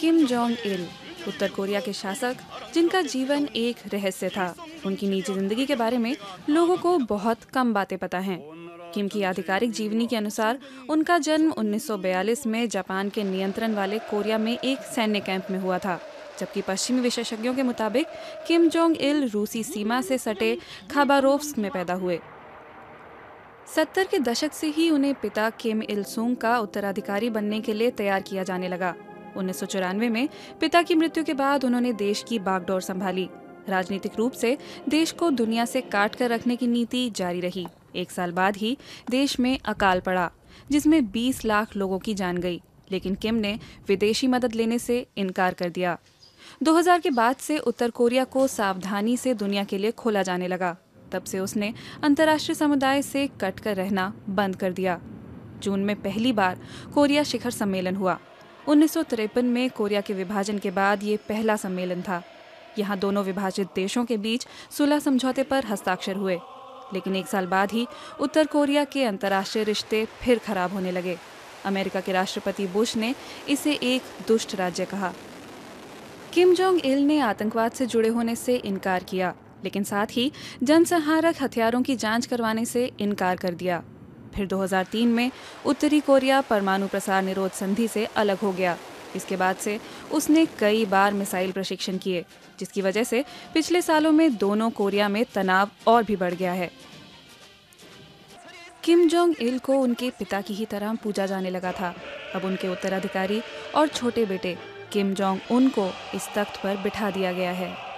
Kim Jong Il, उत्तर Korea के शासक जिनका जीवन एक रहस्य था। उनकी निजी जिंदगी के बारे में लोगों को बहुत कम बातें पता हैं। किम की आधिकारिक जीवनी के अनुसार उनका जन्म 1942 में जापान के नियंत्रण वाले कोरिया में एक सैन्य कैंप में हुआ था, जबकि पश्चिमी विशेषज्ञों के मुताबिक किम जोंग इल रूसी सीमा से सटे खाबारोव्स्क में पैदा हुए। 70 के दशक से ही उन्हें पिता किम इल सुंग का उत्तराधिकारी बनने के लिए तैयार किया जाने लगा। 1994 में पिता की मृत्यु के बाद उन्होंने देश की बागडोर संभाली। राजनीतिक रूप से देश को दुनिया से काट कर रखने की नीति जारी रही। एक साल बाद ही देश में अकाल पड़ा, जिसमें 20 लाख लोगों की जान गई, लेकिन किम ने विदेशी मदद लेने से इनकार कर दिया। 2000 के बाद से उत्तर कोरिया को सावधानी से दुनिया के लिए खोला जाने लगा। तब से उसने अंतर्राष्ट्रीय समुदाय से कटकर रहना बंद कर दिया। जून में पहली बार कोरिया शिखर सम्मेलन हुआ। 1953 में कोरिया के विभाजन के बाद ये पहला सम्मेलन था। यहाँ दोनों विभाजित देशों के बीच सुलह समझौते पर हस्ताक्षर हुए, लेकिन एक साल बाद ही उत्तर कोरिया के अंतर्राष्ट्रीय रिश्ते फिर खराब होने लगे। अमेरिका के राष्ट्रपति बुश ने इसे एक दुष्ट राज्य कहा। किम जोंग इल ने आतंकवाद से जुड़े होने से इनकार किया, लेकिन साथ ही जनसंहारक हथियारों की जांच करवाने से इनकार कर दिया। फिर 2003 में उत्तरी कोरिया परमाणु प्रसार निरोध संधि से अलग हो गया। इसके बाद से उसने कई बार मिसाइल प्रशिक्षण किए, जिसकी वजह से पिछले सालों में दोनों कोरिया में तनाव और भी बढ़ गया है। किम जोंग इल को उनके पिता की ही तरह पूजा जाने लगा था। अब उनके उत्तराधिकारी और छोटे बेटे किम जोंग उन को इस तख्त पर बिठा दिया गया है।